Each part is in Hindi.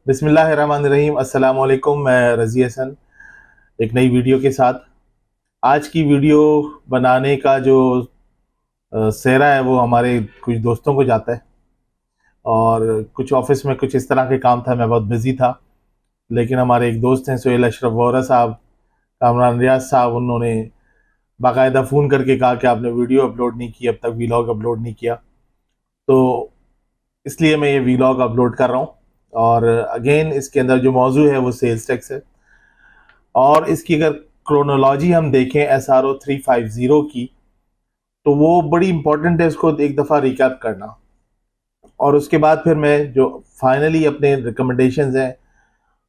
बिस्मिल्लाहिर्रहमानिर्रहीम। अस्सलाम वालेकुम। मैं रज़ी हसन एक नई वीडियो के साथ। आज की वीडियो बनाने का जो सेहरा है वो हमारे कुछ दोस्तों को जाता है और कुछ ऑफिस में कुछ इस तरह के काम था, मैं बहुत बिज़ी था। लेकिन हमारे एक दोस्त हैं सुहेल अशरफ वोहरा साहब, कामरान रियाज साहब, उन्होंने बाकायदा फ़ोन करके कहा कि आपने वीडियो अपलोड नहीं की, अब तक वीलॉग अपलोड नहीं किया। तो इसलिए मैं ये वीलॉग अपलोड कर रहा हूँ। और अगेन इसके अंदर जो मौजू है वो सेल्स टैक्स है। और इसकी अगर क्रोनोलॉजी हम देखें SRO 350 की, तो वो बड़ी इंपॉर्टेंट है इसको एक दफ़ा रिकैप करना। और उसके बाद फिर मैं जो फाइनली अपने रिकमेंडेशंस हैं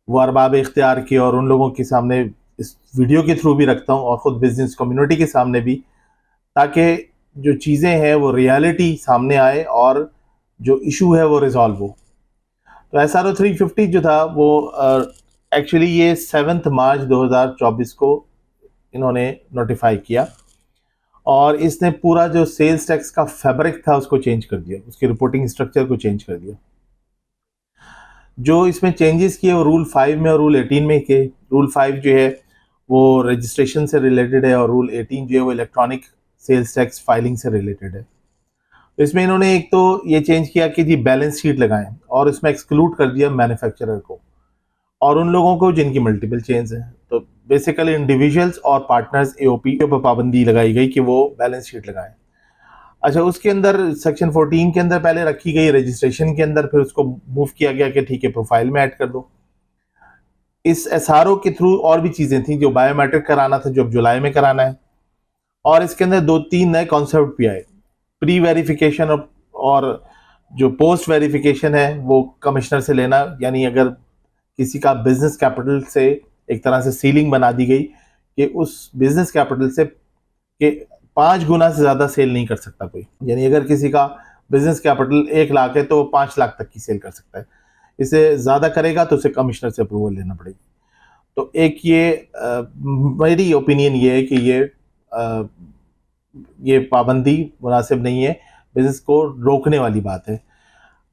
वो अरबाब इख्तियार के और उन लोगों के सामने इस वीडियो के थ्रू भी रखता हूँ और ख़ुद बिजनेस कम्युनिटी के सामने भी, ताकि जो चीज़ें हैं वो रियलिटी सामने आए और जो इशू है वो रिजॉल्व हो। तो SRO 350 जो था वो एक्चुअली ये 7 मार्च 2024 को इन्होंने नोटिफाई किया और इसने पूरा जो सेल्स टैक्स का फैब्रिक था उसको चेंज कर दिया, उसके रिपोर्टिंग स्ट्रक्चर को चेंज कर दिया। जो इसमें चेंजेस किए वो रूल 5 में और रूल 18 में किए। रूल 5 जो है वो रजिस्ट्रेशन से रिलेटेड है और रूल 18 जो है वो इलेक्ट्रॉनिक सेल्स टैक्स फाइलिंग से रिलेटेड है। तो इसमें इन्होंने एक तो ये चेंज किया कि जी बैलेंस शीट लगाएं और इसमें एक्सक्लूड कर दिया मैन्युफैक्चरर को और उन लोगों को जिनकी मल्टीपल चेन्स हैं। तो बेसिकली इंडिविजुअल्स और पार्टनर्स AOP के ऊपर पाबंदी लगाई गई कि वो बैलेंस शीट लगाएं। अच्छा, उसके अंदर सेक्शन 14 के अंदर पहले रखी गई रजिस्ट्रेशन के अंदर, फिर उसको मूव किया गया कि ठीक है प्रोफाइल में ऐड कर दो। इस SRO के थ्रू और भी चीज़ें थी, जो बायोमेट्रिक कराना था जो अब जुलाई में कराना है। और इसके अंदर 2-3 नए कॉन्सेप्ट भी आए, प्री वेरिफिकेशन और जो पोस्ट वेरिफिकेशन है वो कमिश्नर से लेना। यानी अगर किसी का बिजनेस कैपिटल से एक तरह से सीलिंग बना दी गई कि उस बिजनेस कैपिटल से कि 5 गुना से ज़्यादा सेल नहीं कर सकता कोई। यानी अगर किसी का बिजनेस कैपिटल 1 लाख है तो वो 5 लाख तक की सेल कर सकता है। इससे ज़्यादा करेगा तो उसे कमिश्नर से अप्रूवल लेना पड़ेगी। तो एक मेरी ओपिनियन ये है कि ये पाबंदी मुनासिब नहीं है, बिजनेस को रोकने वाली बात है।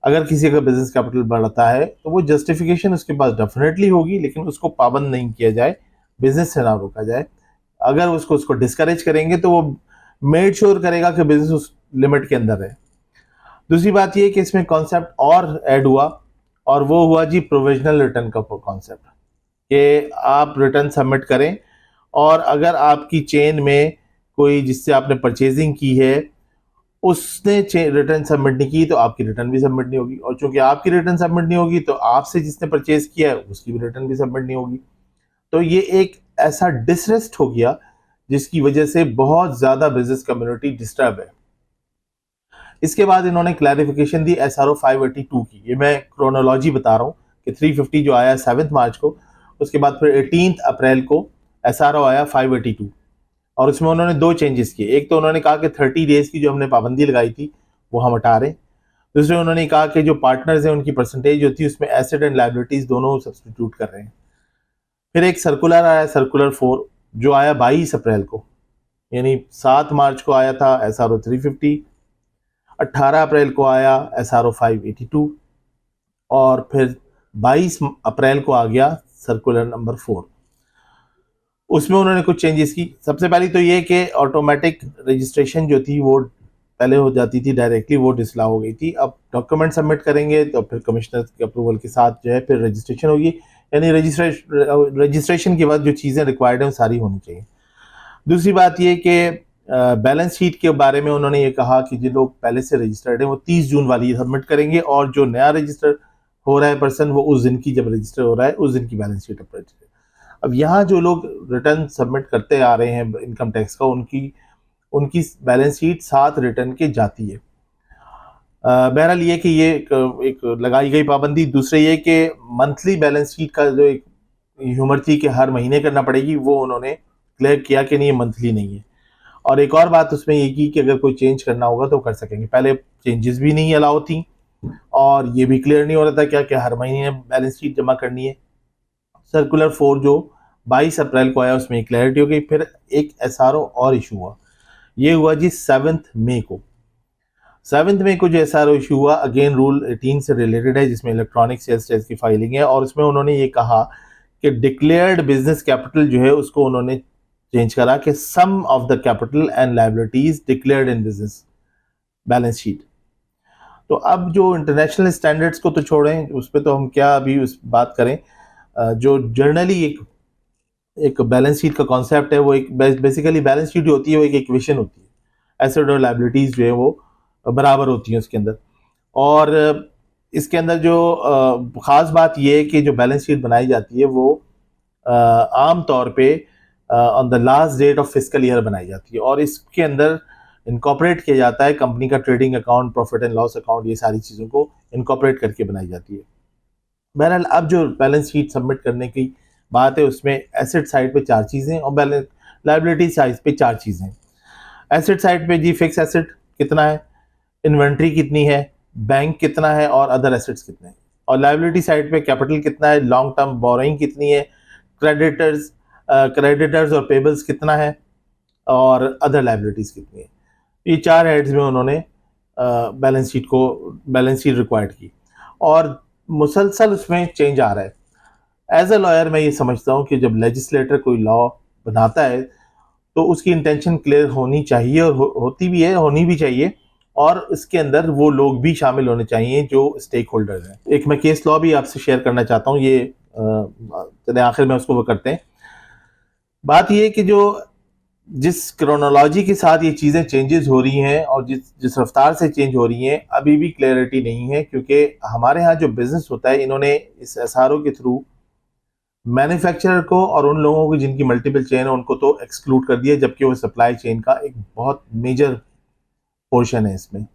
अगर किसी का बिजनेस कैपिटल बढ़ता है तो वो जस्टिफिकेशन उसके पास डेफिनेटली होगी, लेकिन उसको पाबंद नहीं किया जाए, बिजनेस से ना रोका जाए। अगर उसको डिस्करेज करेंगे तो वो मेड श्योर करेगा कि बिजनेस उस लिमिट के अंदर है। दूसरी बात ये कि इसमें कॉन्सेप्ट और ऐड हुआ और वो हुआ जी प्रोविजनल रिटर्न का कॉन्सेप्ट, कि आप रिटर्न सबमिट करें और अगर आपकी चेन में कोई जिससे आपने परचेजिंग की है उसने रिटर्न सबमिट नहीं की तो आपकी रिटर्न भी सबमिट नहीं होगी, और चूंकि आपकी रिटर्न सबमिट नहीं होगी तो आपसे जिसने परचेज किया है उसकी भी रिटर्न भी सबमिट नहीं होगी। तो ये एक ऐसा डिसरेस्ट हो गया जिसकी वजह से बहुत ज़्यादा बिजनेस कम्युनिटी डिस्टर्ब है। इसके बाद इन्होंने क्लैरिफिकेशन दी SRO 582 की। ये मैं क्रोनोलॉजी बता रहा हूँ कि 350 जो आया 7 मार्च को, उसके बाद फिर 18 अप्रैल को SRO आया 582 और उसमें उन्होंने 2 चेंजेस किए। एक तो उन्होंने कहा कि 30 डेज की जो हमने पाबंदी लगाई थी वो हम हटा रहे हैं। दूसरे उन्होंने कहा कि जो पार्टनर्स हैं उनकी परसेंटेज होती है उसमें एसेट एंड लायबिलिटीज दोनों सब्सटीट्यूट कर रहे हैं। फिर एक सर्कुलर आया, सर्कुलर 4, जो आया 22 अप्रैल को। यानी 7 मार्च को आया था SRO 350, 18 अप्रैल को आया SRO 582 और फिर 22 अप्रैल को आ गया सर्कुलर नंबर 4। उसमें उन्होंने कुछ चेंजेस की। सबसे पहली तो ये कि ऑटोमेटिक रजिस्ट्रेशन जो थी वो पहले हो जाती थी डायरेक्टली, वो डिसला हो गई थी। अब डॉक्यूमेंट सबमिट करेंगे तो फिर कमिश्नर के अप्रूवल के साथ जो है फिर रजिस्ट्रेशन होगी। यानी रजिस्ट्रेशन के बाद जो चीज़ें रिक्वायर्ड हैं सारी होनी चाहिए। दूसरी बात ये कि बैलेंस शीट के बारे में उन्होंने ये कहा कि जो लोग पहले से रजिस्टर्ड हैं वो 30 जून वाली सबमिट करेंगे और जो नया रजिस्टर हो रहा है पर्सन वो उस दिन की, जब रजिस्टर हो रहा है उस दिन की बैलेंस शीट अपलोड करें। अब यहाँ जो लोग रिटर्न सबमिट करते आ रहे हैं इनकम टैक्स का, उनकी उनकी बैलेंस शीट 7 रिटर्न के जाती है। बहरहाल ये कि ये एक लगाई गई पाबंदी। दूसरे ये कि मंथली बैलेंस शीट का जो एक ह्यूमर थी कि हर महीने करना पड़ेगी, वो उन्होंने क्लियर किया कि नहीं, ये मंथली नहीं है। और एक और बात उसमें ये की कि अगर कोई चेंज करना होगा तो कर सकेंगे। पहले चेंजेस भी नहीं अलाउ थी और ये भी क्लियर नहीं हो रहा था क्या कि हर महीने बैलेंस शीट जमा करनी है। सर्कुलर 4 जो 22 अप्रैल को आया उसमें क्लैरिटी हो गई। फिर एक SRO और इशू हुआ, ये हुआ जी 7 मई को। 7th में कुछ ऐसा इशू हुआ, अगेन रूल 18 से रिलेटेड है, जिसमें इलेक्ट्रॉनिक सेल्स टैक्स की फाइलिंग है, और उसमें उन्होंने ये कहा कि डिक्लेयर्ड बिजनेस कैपिटल जो है उसको उन्होंने चेंज करा कि sum of the capital and liabilities declared in business balance sheet. तो अब जो इंटरनेशनल स्टैंडर्ड्स को तो छोड़ें, उस पर तो हम क्या अभी उस बात करें, जो जर्नली एक बैलेंस शीट का कॉन्सेप्ट है, वो एक बेसिकली बैलेंस शीट होती है, वो एक इक्वेशन होती है, एसेट और लायबिलिटीज जो है वो बराबर होती हैं उसके अंदर। और इसके अंदर जो ख़ास बात ये है कि जो बैलेंस शीट बनाई जाती है वो आम तौर पे on the last date of fiscal year बनाई जाती है, और इसके अंदर इनकॉर्पोरेट किया जाता है कंपनी का trading account, profit and loss account, ये सारी चीज़ों को इनकॉर्पोरेट करके बनाई जाती है। बहरहाल अब जो बैलेंस शीट सबमिट करने की बात है उसमें एसेट साइड पे 4 चीज़ें और बैलेंस लायबिलिटी साइड पे 4 चीज़ें। एसेट साइड पे जी फिक्स एसेट कितना है, इन्वेंट्री कितनी है, बैंक कितना है और अदर एसेट्स कितने हैं। और लायबिलिटी साइड पे कैपिटल कितना है, लॉन्ग टर्म बोरोइंग कितनी है, क्रेडिटर्स और पेबल्स कितना है, और अदर लायबिलिटीज कितनी है। ये 4 हेड्स में उन्होंने बैलेंस शीट रिक्वायर्ड की, और मुसलसल उसमें चेंज आ रहा है। एज अ लॉयर मैं ये समझता हूँ कि जब लेजिस्लेटर कोई लॉ बनाता है तो उसकी इंटेंशन क्लियर होनी चाहिए, और होती भी है, होनी भी चाहिए, और इसके अंदर वो लोग भी शामिल होने चाहिए जो स्टेक होल्डर हैं। एक मैं केस लॉ भी आपसे शेयर करना चाहता हूँ, ये चले आखिर में उसको वो करते हैं। बात ये कि जो जिस क्रोनोलॉजी के साथ ये चीज़ें चेंजेस हो रही हैं और जिस रफ्तार से चेंज हो रही हैं, अभी भी क्लैरिटी नहीं है, क्योंकि हमारे यहाँ जो बिजनेस होता है, इन्होंने इस एसआरओ के थ्रू मैन्युफैक्चरर को और उन लोगों की जिनकी मल्टीपल चेन है उनको तो एक्सक्लूड कर दिया, जबकि वो सप्लाई चेन का एक बहुत मेजर पोर्शन है इसमें।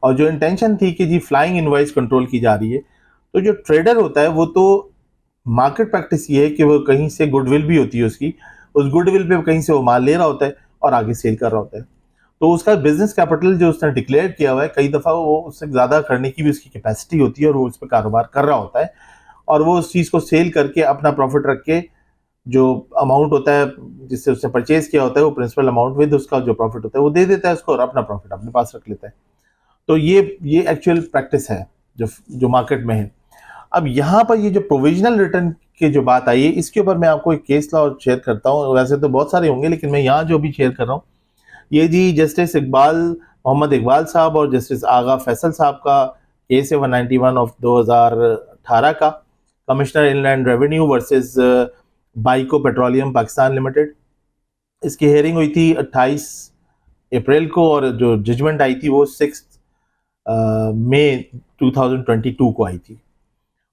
और जो इंटेंशन थी कि जी फ्लाइंग इनवॉइस कंट्रोल की जा रही है, तो जो ट्रेडर होता है वो तो मार्केट प्रैक्टिस ये है कि वो कहीं से गुडविल भी होती है उसकी, उस गुडविल पे कहीं से वो माल ले रहा होता है और आगे सेल कर रहा होता है। तो उसका बिजनेस कैपिटल जो उसने डिक्लेयर किया हुआ है, कई दफ़ा वो उससे ज़्यादा करने की भी उसकी कैपेसिटी होती है, और वो उस पर कारोबार कर रहा होता है, और वो उस चीज़ को सेल करके अपना प्रॉफिट रख के जो अमाउंट होता है जिससे उसने परचेज किया होता है, वो प्रिंसिपल अमाउंट विद उसका जो प्रॉफिट होता है वो दे देता है उसको, और अपना प्रॉफिट अपने पास रख लेता है। तो ये एक्चुअल प्रैक्टिस है जो मार्केट में है। अब यहाँ पर ये जो प्रोविजनल रिटर्न की जो बात आई है, इसके ऊपर मैं आपको एक केस लॉ शेयर करता हूँ। वैसे तो बहुत सारे होंगे, लेकिन मैं यहाँ जो भी शेयर कर रहा हूँ, ये जी जस्टिस मोहम्मद इकबाल साहब और जस्टिस आगा फैसल साहब का केस है 191 ऑफ 2018 का, कमिश्नर इनलैंड रेवेन्यू वर्सेस बाइको पेट्रोलियम पाकिस्तान लिमिटेड। इसकी हेयरिंग हुई थी 28 अप्रैल को, और जो जजमेंट आई थी वो 6 मई 2022 को आई थी।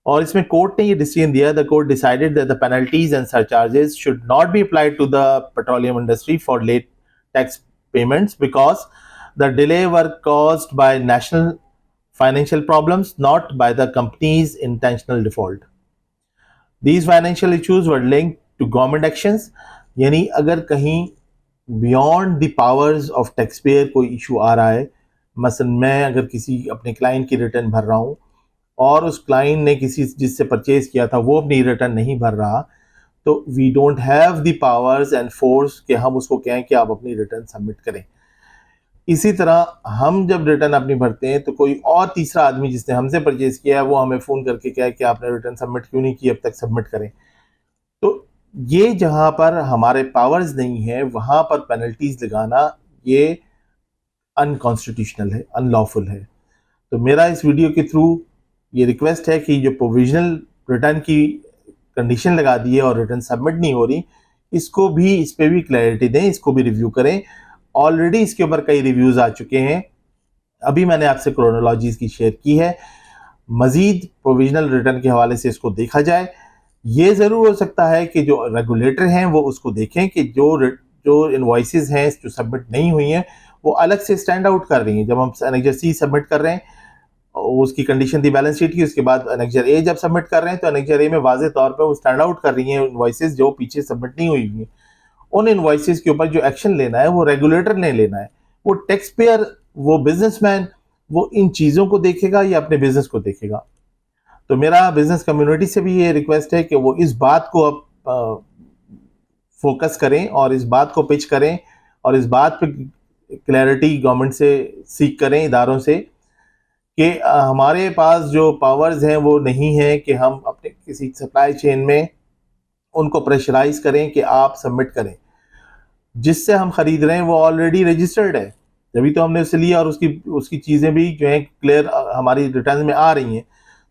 और इसमें कोर्ट ने ये डिसीजन दिया, the court decided that the penalties and surcharges should not be applied to the petroleum industry for late tax payments because the delay were caused by national financial problems, not by the company's intentional default. These financial issues were linked to government actions, यानी अगर कहीं beyond the powers of tax payer कोई इशू आ रहा है, मसलन मैं अगर किसी अपने क्लाइंट की रिटर्न भर रहा हूँ और उस क्लाइंट ने किसी जिससे परचेज किया था वो अपनी रिटर्न नहीं भर रहा, तो we don't have the powers and force कि हम उसको कहें कि आप अपनी रिटर्न सबमिट करें। इसी तरह हम जब रिटर्न अपनी भरते हैं तो कोई और तीसरा आदमी जिसने हमसे परचेज किया है वो हमें फ़ोन करके कहे कि आपने रिटर्न सबमिट क्यों नहीं की, अब तक सबमिट करें। तो ये जहाँ पर हमारे पावर्स नहीं है वहाँ पर पेनल्टीज लगाना ये अनकॉन्स्टिट्यूशनल है, अनलॉफुल है। तो मेरा इस वीडियो के थ्रू ये रिक्वेस्ट है कि जो प्रोविजनल रिटर्न की कंडीशन लगा दी है और रिटर्न सबमिट नहीं हो रही, इसको भी, इस पर भी क्लैरिटी दें, इसको भी रिव्यू करें। ऑलरेडी इसके ऊपर कई रिव्यूज आ चुके हैं, अभी मैंने आपसे क्रोनोलॉजीज की शेयर की है। मजीद प्रोविजनल रिटर्न के हवाले से इसको देखा जाए। ये ज़रूर हो सकता है कि जो रेगुलेटर हैं वो उसको देखें कि जो इनवॉइसेस हैं जो सबमिट नहीं हुई हैं वो अलग से स्टैंड आउट कर रही हैं। जब हम एनेक्जर सी सबमिट कर रहे हैं, उसकी कंडीशन थी बैलेंस शीट की, उसके बाद एनेक्जर ए जब सबमिट कर रहे हैं तो एनेक्जर ए में वाज़ेह तौर पर वो स्टैंड आउट कर रही हैं इनवॉइसेस जो पीछे सबमिट नहीं हुई हैं। उन इनवॉइसेस के ऊपर जो एक्शन लेना है वो रेगुलेटर ने लेना है। वो टैक्स पेयर, वो बिजनेसमैन, वो इन चीज़ों को देखेगा या अपने बिजनेस को देखेगा। तो मेरा बिजनेस कम्युनिटी से भी ये रिक्वेस्ट है कि वो इस बात को अब फोकस करें और इस बात को पिच करें और इस बात पे क्लैरिटी गवर्नमेंट से सीख करें, इदारों से, कि हमारे पास जो पावर्स हैं वो नहीं है कि हम अपने किसी सप्लाई चेन में उनको प्रेशराइज करें कि आप सबमिट करें। जिससे हम खरीद रहे हैं वो ऑलरेडी रजिस्टर्ड है, तभी तो हमने उसे लिया, और उसकी उसकी चीज़ें भी जो है क्लियर हमारी रिटर्न में आ रही हैं।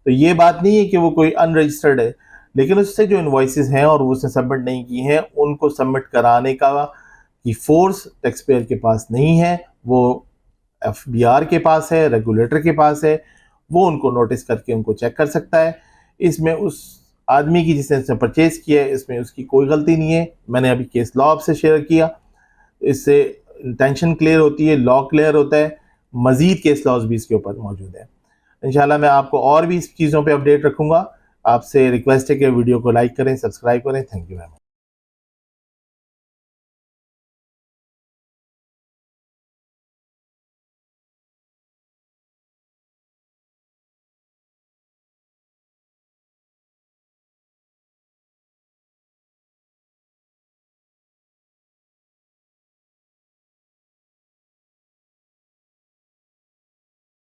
तो ये बात नहीं है कि वो कोई अनरजिस्टर्ड है, लेकिन उससे जो इनवॉइसेस हैं और वो उसने सबमिट नहीं की हैं, उनको सबमिट कराने का की फोर्स टैक्स पेयर के पास नहीं है, वो FBR के पास है, रेगुलेटर के पास है। वो उनको नोटिस करके उनको चेक कर सकता है। इसमें उस आदमी की जिसने परचेज किया है, इसमें उसकी कोई गलती नहीं है। मैंने अभी केस लॉ आपसे शेयर किया, इससे इंटेंशन क्लियर होती है, लॉ क्लियर होता है। मजीद केस लॉज भी इसके ऊपर मौजूद है। इंशाल्लाह मैं आपको और भी इस चीज़ों पे अपडेट रखूंगा। आपसे रिक्वेस्ट है कि वीडियो को लाइक करें, सब्सक्राइब करें। Thank you very much.